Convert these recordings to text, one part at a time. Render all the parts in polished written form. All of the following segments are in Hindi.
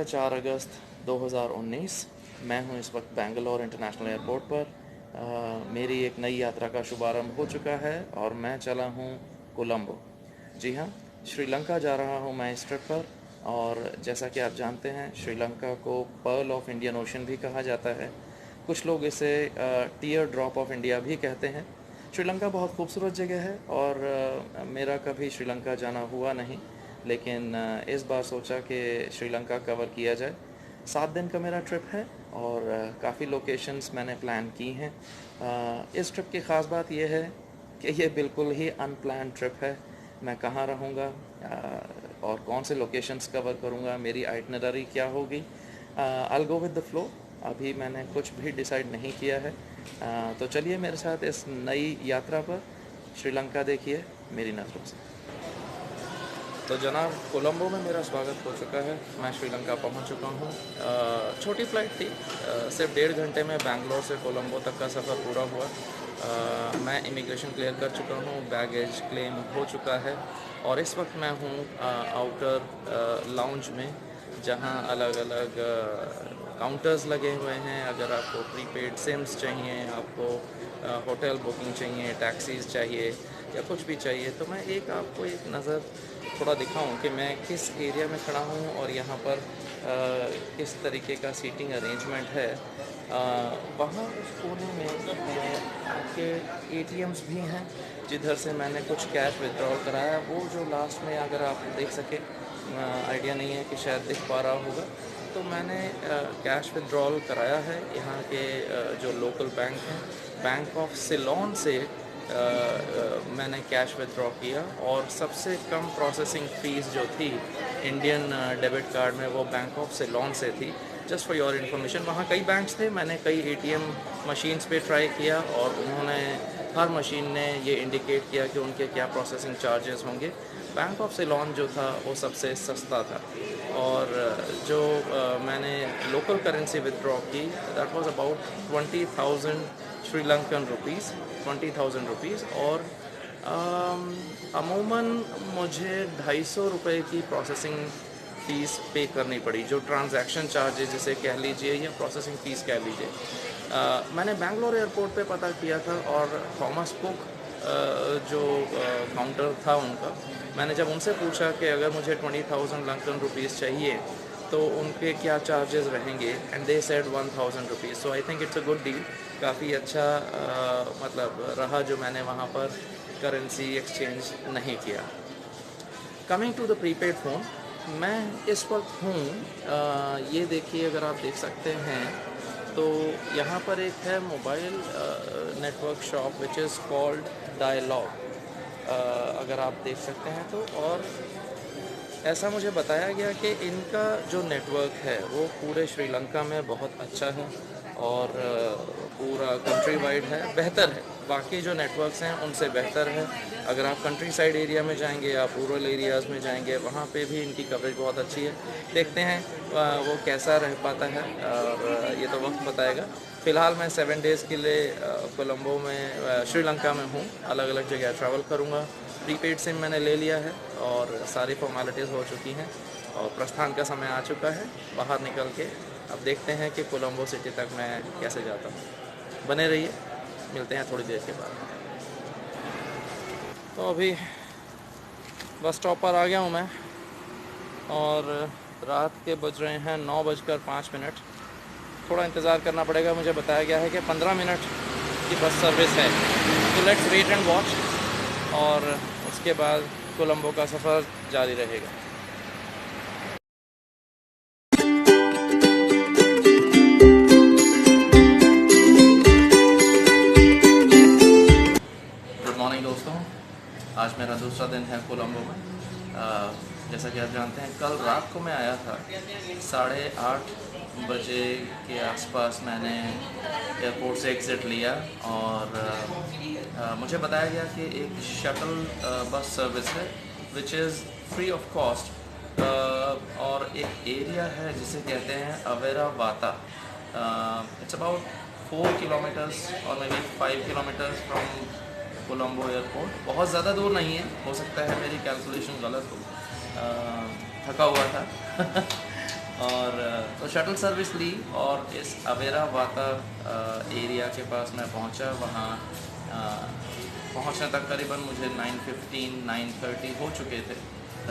4 अगस्त 2019। मैं हूं इस वक्त बेंगलोर इंटरनेशनल एयरपोर्ट पर। मेरी एक नई यात्रा का शुभारंभ हो चुका है और मैं चला हूं कोलंबो। जी हाँ, श्रीलंका जा रहा हूं मैं इस ट्रिप पर। और जैसा कि आप जानते हैं, श्रीलंका को पर्ल ऑफ इंडियन ओशन भी कहा जाता है। कुछ लोग इसे टीयर ड्रॉप ऑफ इंडिया भी कहते हैं। श्रीलंका बहुत खूबसूरत जगह है और मेरा कभी श्रीलंका जाना हुआ नहीं, लेकिन इस बार सोचा कि श्रीलंका कवर किया जाए। 7 दिन का मेरा ट्रिप है और काफ़ी लोकेशंस मैंने प्लान की हैं। इस ट्रिप की ख़ास बात यह है कि ये बिल्कुल ही अनप्लान ट्रिप है। मैं कहाँ रहूँगा और कौन से लोकेशंस कवर करूँगा, मेरी आइटनरी क्या होगी, I will go with the flow. अभी मैंने कुछ भी डिसाइड नहीं किया है। तो चलिए मेरे साथ इस नई यात्रा पर। श्रीलंका देखिए मेरी नज़रों से। तो जनाब, कोलंबो में मेरा स्वागत हो चुका है। मैं श्रीलंका पहुंच चुका हूं। छोटी फ़्लाइट थी, सिर्फ 1.5 घंटे में बैंगलोर से कोलंबो तक का सफ़र पूरा हुआ। मैं इमिग्रेशन क्लियर कर चुका हूं, बैगेज क्लेम हो चुका है और इस वक्त मैं हूं आउटर लाउंज में, जहां अलग अलग काउंटर्स लगे हुए हैं। अगर आपको प्रीपेड सिम्स चाहिए, आपको होटल बुकिंग चाहिए, टैक्सीज़ चाहिए या कुछ भी चाहिए, तो मैं आपको एक नज़र थोड़ा दिखाऊं कि मैं किस एरिया में खड़ा हूं और यहाँ पर किस तरीके का सीटिंग अरेंजमेंट है। वहाँ उस कोने में आपके एटीएम्स भी हैं, जिधर से मैंने कुछ कैश विड्रॉल कराया। वो जो लास्ट में, अगर आप देख सके, आइडिया नहीं है कि शायद दिख पा रहा होगा, तो मैंने कैश विड्रॉल कराया है यहाँ के जो लोकल बैंक हैं, बैंक ऑफ सिलोन से मैंने कैश विड्रॉ किया। और सबसे कम प्रोसेसिंग फ़ीस जो थी इंडियन डेबिट कार्ड में, वो बैंक ऑफ सिलोन से थी। जस्ट फॉर योर इन्फॉर्मेशन, वहाँ कई बैंक्स थे, मैंने कई एटीएम मशीन्स पे ट्राई किया और उन्होंने, हर मशीन ने ये इंडिकेट किया कि उनके क्या प्रोसेसिंग चार्जेस होंगे। बैंक ऑफ सिलोन जो था वो सबसे सस्ता था। और जो मैंने लोकल करेंसी विदड्रॉ की, that was about 20,000 Sri Lankan rupees, 20,000 rupees. और अमूमन मुझे 250 रुपये की प्रोसेसिंग फ़ीस पे करनी पड़ी, जो ट्रांजैक्शन चार्जेस जिसे कह लीजिए या प्रोसेसिंग फ़ीस कह लीजिए। मैंने बेंगलोर एयरपोर्ट पे पता किया था और थॉमस कुक जो काउंटर था उनका, मैंने जब उनसे पूछा कि अगर मुझे 20,000 लंकन रुपीज़ चाहिए तो उनके क्या चार्जेस रहेंगे, and they said 1,000 rupees. So I think it's a good deal. काफ़ी अच्छा मतलब रहा जो मैंने वहाँ पर करेंसी एक्सचेंज नहीं किया। Coming to the prepaid phone, मैं इस वक्त हूँ, ये देखिए, अगर आप देख सकते हैं तो यहाँ पर एक है mobile network shop which is called Dialog, अगर आप देख सकते हैं तो। और ऐसा मुझे बताया गया कि इनका जो नेटवर्क है वो पूरे श्रीलंका में बहुत अच्छा है और पूरा कंट्री वाइड है, बेहतर है, बाकी जो नेटवर्क्स हैं उनसे बेहतर है। अगर आप कंट्री साइड एरिया में जाएंगे या रूरल एरियाज़ में जाएंगे, वहाँ पे भी इनकी कवरेज बहुत अच्छी है। देखते हैं वो कैसा रह पाता है, और ये तो वक्त बताएगा। फ़िलहाल मैं 7 डेज़ के लिए कोलंबो में, श्रीलंका में हूँ। अलग अलग जगह ट्रैवल करूँगा। प्रीपेड सिम मैंने ले लिया है और सारी फॉर्मेलिटीज़ हो चुकी हैं और प्रस्थान का समय आ चुका है। बाहर निकल के अब देखते हैं कि कोलंबो सिटी तक मैं कैसे जाता हूँ। बने रहिए, मिलते हैं थोड़ी देर के बाद। तो अभी बस स्टॉप पर आ गया हूँ मैं और रात के बज रहे हैं 9:05। थोड़ा इंतज़ार करना पड़ेगा। मुझे बताया गया है कि 15 मिनट की बस सर्विस है, तो लेट्स वेट एंड वॉच, और उसके बाद कोलंबो का सफ़र जारी रहेगा। गुड मॉर्निंग दोस्तों, आज मेरा दूसरा दिन है कोलंबो में। जैसा कि आप जानते हैं, कल रात को मैं आया था 8:30 बजे के आसपास। मैंने एयरपोर्ट से एग्ज़िट लिया और मुझे बताया गया कि एक शटल बस सर्विस है which is free of cost, और एक एरिया है जिसे कहते हैं अवेरा वाता। इट्स अबाउट 4 किलोमीटर्स और may be 5 kilometres from Colombo airport. बहुत ज़्यादा दूर नहीं है, हो सकता है मेरी कैलकुलेशन गलत हो, थका हुआ था और तो शटल सर्विस ली और इस अवेरा वाता एरिया के पास मैं पहुंचा। वहाँ पहुंचने तक करीबन मुझे 9:15 9:30 हो चुके थे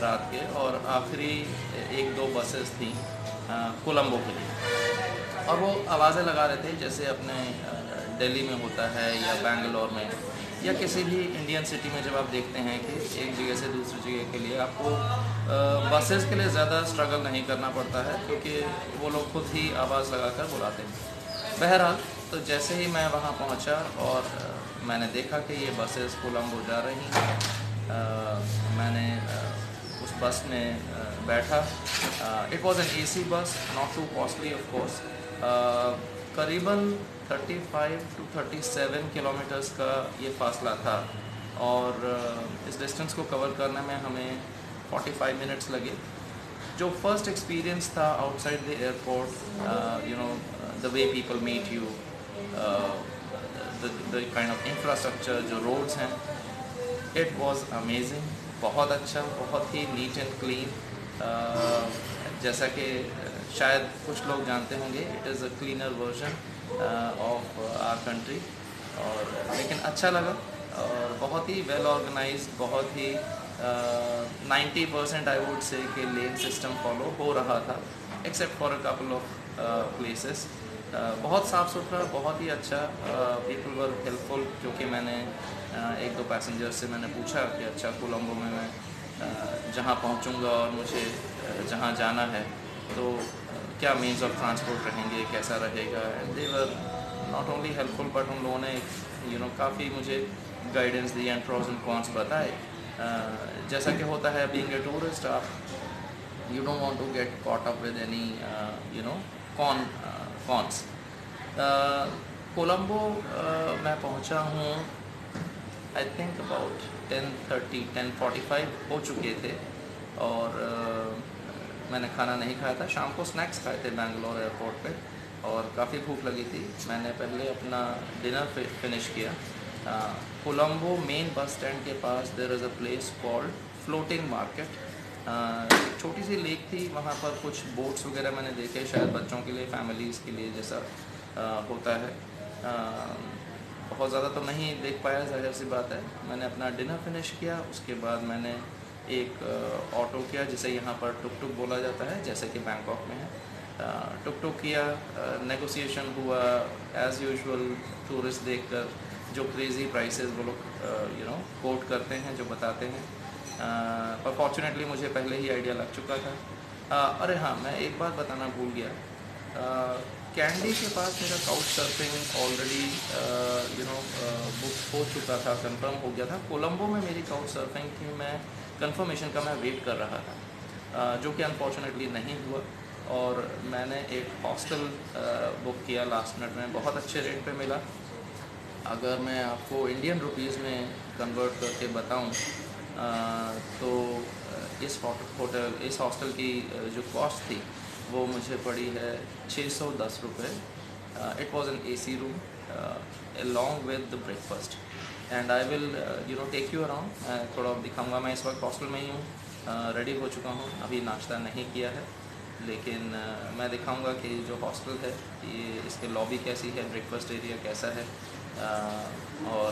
रात के, और आखिरी एक दो बसेस थी कोलंबो के लिए। और वो आवाज़ें लगा रहे थे जैसे अपने दिल्ली में होता है या बेंगलोर में या किसी भी इंडियन सिटी में जब आप देखते हैं कि एक जगह से दूसरी जगह के लिए आपको बसेस के लिए ज़्यादा स्ट्रगल नहीं करना पड़ता है, क्योंकि वो लोग खुद ही आवाज़ लगाकर बुलाते हैं। बहरहाल, तो जैसे ही मैं वहाँ पहुँचा और मैंने देखा कि ये बसेस कोलंबो जा रही हैं, मैंने उस बस में बैठा। इट वॉज़ एन AC बस, not to costly of course. करीबन 35 to 37 किलोमीटर्स का ये फासला था, और इस डिस्टेंस को कवर करने में हमें 45 मिनट्स लगे। जो फर्स्ट एक्सपीरियंस था outside the airport, you know, the way people meet you, the kind of infrastructure, जो रोड्स हैं, इट वाज अमेजिंग। बहुत अच्छा, बहुत ही नीट एंड क्लीन। जैसा कि शायद कुछ लोग जानते होंगे, it is a cleaner version of our country, और लेकिन अच्छा लगा। और बहुत ही वेल ऑर्गेनाइज, बहुत ही 90% आई वुड से कि लेन सिस्टम फॉलो हो रहा था, except for a couple of places. बहुत साफ़ सुथरा, बहुत ही अच्छा। पीपल वर हेल्पफुल, क्योंकि मैंने एक दो पैसेंजर से मैंने पूछा कि अच्छा, कोलंबो में मैं जहाँ पहुँचूँगा और मुझे जहाँ जाना है तो क्या मीन्स ऑफ ट्रांसपोर्ट रहेंगे, कैसा रहेगा। And they were not only helpful, but उन लोगों ने काफ़ी मुझे गाइडेंस दी एंड प्रॉस एंड कॉन्स बताए। जैसा कि होता है बीइंग ए टूरिस्ट, आप you don't want to get caught up with any cons. Colombo मैं पहुंचा हूँ आई थिंक अबाउट 10:30 10:45 हो चुके थे, और मैंने खाना नहीं खाया था। शाम को स्नैक्स खाए थे बेंगलोर एयरपोर्ट पे, और काफ़ी भूख लगी थी। मैंने पहले अपना डिनर फिनिश किया। कोलंबो मेन बस स्टैंड के पास there is a place called floating market. एक छोटी सी लेक थी, वहाँ पर कुछ बोट्स वगैरह मैंने देखे, शायद बच्चों के लिए, फैमिलीज़ के लिए जैसा होता है। बहुत ज़्यादा तो नहीं देख पाया, जाहिर सी बात है। मैंने अपना डिनर फिनिश किया, उसके बाद मैंने एक ऑटो किया, जिसे यहाँ पर टुक टुक बोला जाता है, जैसे कि बैंकॉक में है। टुक टुक किया, नेगोशिएशन हुआ एज़ यूजुअल। टूरिस्ट देखकर जो क्रेज़ी प्राइसेस वो लोग कोट करते हैं, जो बताते हैं, पर फॉर्चुनेटली मुझे पहले ही आइडिया लग चुका था। अरे हाँ, मैं एक बात बताना भूल गया। कैंडी के पास मेरा काउच सर्फिंग ऑलरेडी बुक हो चुका था, कंफर्म हो गया था। कोलंबो में मेरी काउच सर्फिंग की कंफर्मेशन का मैं वेट कर रहा था, जो कि अनफॉर्चुनेटली नहीं हुआ। और मैंने एक हॉस्टल बुक किया लास्ट मिनट में, बहुत अच्छे रेट पे मिला। अगर मैं आपको इंडियन रुपीज़ में कन्वर्ट करके बताऊं, तो इस हॉस्टल की जो कॉस्ट थी वो मुझे पड़ी है 610 रुपये। It was an AC room along with the breakfast, and I will take you around. थोड़ा दिखाऊंगा। मैं इस वक्त हॉस्टल में ही हूँ, रेडी हो चुका हूँ, अभी नाश्ता नहीं किया है, लेकिन मैं दिखाऊंगा कि जो हॉस्टल है ये, इसके लॉबी कैसी है, ब्रेकफास्ट एरिया कैसा है, और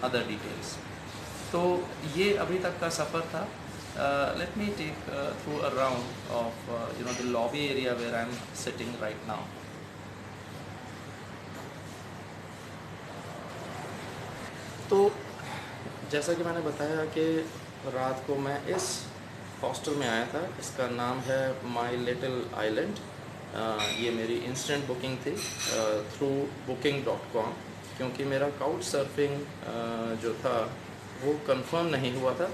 अदर डिटेल्स। तो ये अभी तक का सफ़र था। Let me take through around of the lobby area where I am sitting right now. तो जैसा कि मैंने बताया कि रात को मैं इस हॉस्टल में आया था, इसका नाम है माई लिटिल आइलैंड। ये मेरी इंस्टेंट बुकिंग थी थ्रू booking.com, क्योंकि मेरा काउच सर्फिंग जो था वो कंफर्म नहीं हुआ था।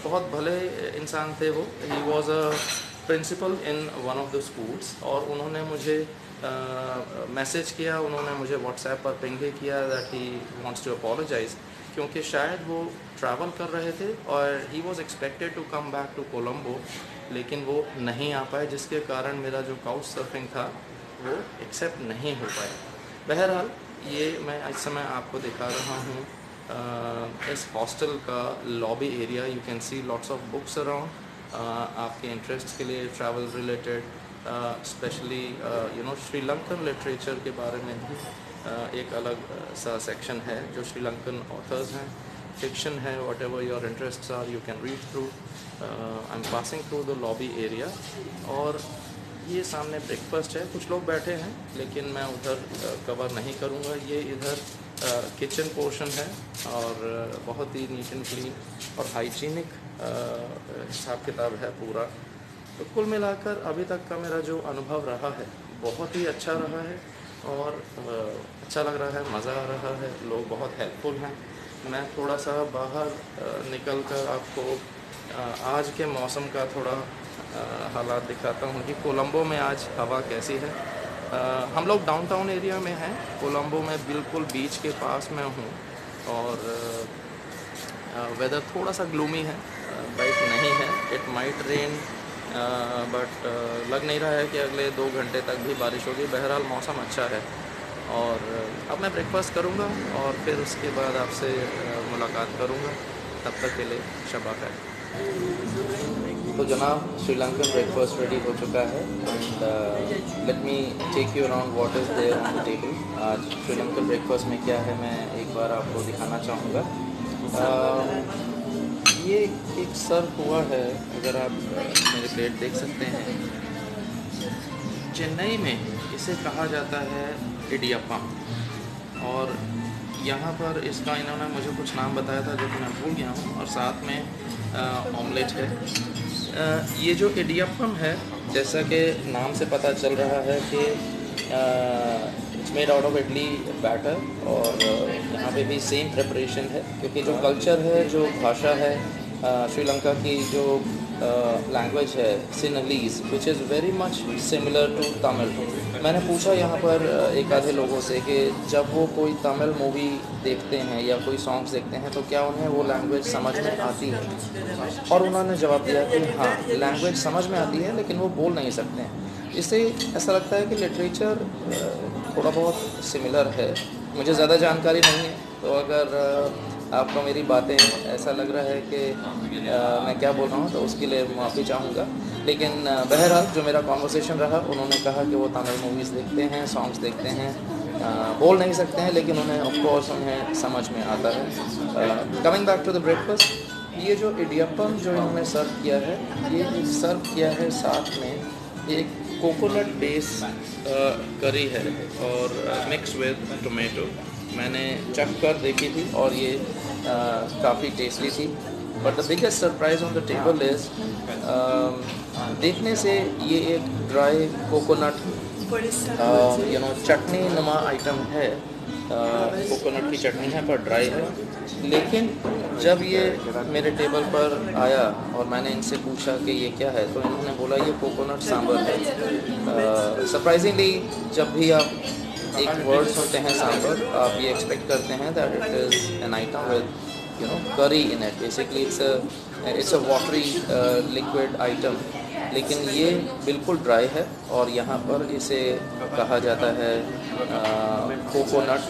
बहुत भले इंसान थे वो। He was a principal in one of the schools, और उन्होंने मुझे मैसेज किया, उन्होंने मुझे व्हाट्सएप पर पिंग भी किया that he wants to apologise, क्योंकि शायद वो ट्रैवल कर रहे थे और he was expected to come back to Colombo, लेकिन वो नहीं आ पाए, जिसके कारण मेरा जो काउच सर्फिंग था वो एक्सेप्ट नहीं हो पाया। बहरहाल, ये मैं इस समय आपको दिखा रहा हूँ इस हॉस्टल का lobby area. You can see lots of books around, आपके इंटरेस्ट के लिए travel related, specially Sri Lankan literature के बारे में भी एक अलग सा सेक्शन है जो श्रीलंकन ऑथर्स हैं, फिक्शन है, whatever your interest are you can read through. I am passing through the lobby area, और ये सामने ब्रेकफास्ट है। कुछ लोग बैठे हैं लेकिन मैं उधर कवर नहीं करूँगा। ये इधर किचन पोर्शन है और बहुत ही नीट एंड क्लीन और हाइजीनिक हिसाब किताब है पूरा। तो कुल मिलाकर अभी तक का मेरा जो अनुभव रहा है बहुत ही अच्छा रहा है और अच्छा लग रहा है, मज़ा आ रहा है, लोग बहुत हेल्पफुल हैं। मैं थोड़ा सा बाहर निकल कर आपको आज के मौसम का थोड़ा हालात दिखाता हूँ कि कोलंबो में आज हवा कैसी है। हम लोग डाउनटाउन एरिया में हैं, कोलंबो में बिल्कुल बीच के पास में हूँ और वेदर थोड़ा सा ग्लूमी है, ब्राइट नहीं है। इट माइट रेन बट लग नहीं रहा है कि अगले 2 घंटे तक भी बारिश होगी। बहरहाल मौसम अच्छा है और अब मैं ब्रेकफास्ट करूँगा और फिर उसके बाद आपसे मुलाकात करूँगा। तब तक के लिए शबा खैर। तो जनाब, श्रीलंकन ब्रेकफास्ट रेडी हो चुका है and let me take you around what is there on the table. आज श्रीलंकन ब्रेकफास्ट में क्या है मैं एक बार आपको दिखाना चाहूँगा। ये एक सर्व हुआ है, अगर आप मेरे प्लेट देख सकते हैं। चेन्नई में इसे कहा जाता है इडियप्पम और यहाँ पर इसका इन्होंने मुझे कुछ नाम बताया था जो कि मैं भूल गया हूँ, और साथ में ऑमलेट है। ये जो इडियप्पम है, जैसा कि नाम से पता चल रहा है कि it's made out of idli batter, और यहाँ पे भी सेम प्रिपरेशन है क्योंकि जो कल्चर है, जो भाषा है श्रीलंका की, जो लैंग्वेज है Sinhalese, which is very much similar to Tamil. मैंने पूछा यहाँ पर एक आधे लोगों से कि जब वो कोई तमिल मूवी देखते हैं या कोई सॉन्ग्स देखते हैं तो क्या उन्हें वो लैंग्वेज समझ में आती है, और उन्होंने जवाब दिया कि हाँ, लैंग्वेज समझ में आती है लेकिन वो बोल नहीं सकते हैं। इससे ऐसा लगता है कि लिटरेचर थोड़ा बहुत सिमिलर है। मुझे ज़्यादा जानकारी नहीं है, तो अगर आपको मेरी बातें ऐसा लग रहा है कि मैं क्या बोल रहा हूँ तो उसके लिए माफ़ी चाहूँगा। लेकिन बहरहाल जो मेरा कॉन्वर्सेशन रहा, उन्होंने कहा कि वो तमिल मूवीज़ देखते हैं, सॉन्ग्स देखते हैं, बोल नहीं सकते हैं लेकिन उन्हें ऑफ कोर्स उन्हें समझ में आता है। Coming back to the breakfast, ये जो इडियप्पम जो इन्होंने सर्व किया है, ये सर्व किया है साथ में एक कोकोनट बेस करी है और मिक्स विद टोमेटो। मैंने चख कर देखी थी और ये काफ़ी टेस्टी थी। But the biggest surprise on the table is, देखने से ये एक ड्राई कोकोनट चटनी नुमा आइटम है। कोकोनट की चटनी है पर ड्राई है, लेकिन जब ये मेरे टेबल पर आया और मैंने इनसे पूछा कि ये क्या है, तो इन्होंने बोला ये कोकोनट सांभर है। सरप्राइजिंगली जब भी आप एक वर्ड सुनते हैं सांभर, आप ये एक्सपेक्ट करते हैं that it is an item with curry in it. Basically it's a watery liquid item, लेकिन ये बिल्कुल ड्राई है और यहाँ पर इसे कहा जाता है coconut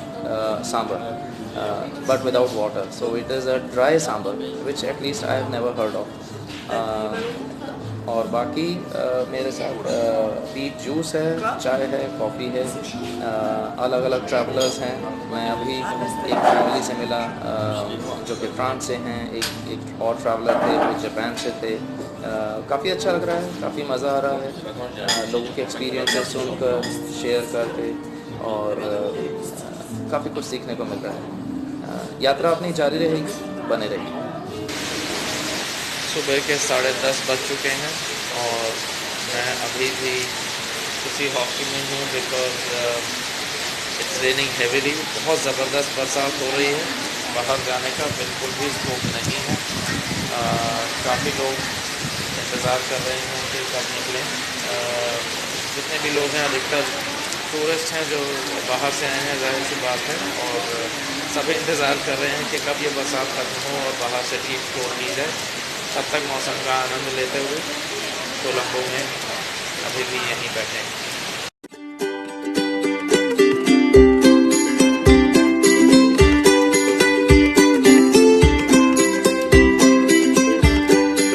sambar, but without water. So it is a dry sambar, which at least I have never heard of. और बाकी मेरे साथ बीट जूस है, चाय है, कॉफ़ी है, अलग अलग ट्रैवलर्स हैं। मैं अभी एक फैमिली से मिला जो कि फ्रांस से हैं, एक और ट्रैवलर थे जो जापान से थे। काफ़ी अच्छा लग रहा है, काफ़ी मज़ा आ रहा है लोगों के एक्सपीरियंसेस सुनकर, शेयर करके, और काफ़ी कुछ सीखने को मिल रहा है। यात्रा अपनी जारी रहेगी, बने रहेगी। सुबह के 10:30 बज चुके हैं और मैं अभी भी उसी हॉकी में हूँ बिकॉज इट्स रेनिंग हेवीली। बहुत ज़बरदस्त बरसात हो रही है, बाहर जाने का बिल्कुल भी स्कोप नहीं है। काफ़ी लोग इंतज़ार कर रहे हैं कि कब निकलें। जितने भी लोग हैं अधिकतर टूरिस्ट हैं जो बाहर से आए हैं, जाहिर सी बात है, और सभी इंतज़ार कर रहे हैं कि कब ये बरसात ख़त्म हो और बाहर से ठीक छोड़ दी जाए। तब तक मौसम का आनंद लेते हुए कोलंबो में अभी भी यहीं बैठे हैं।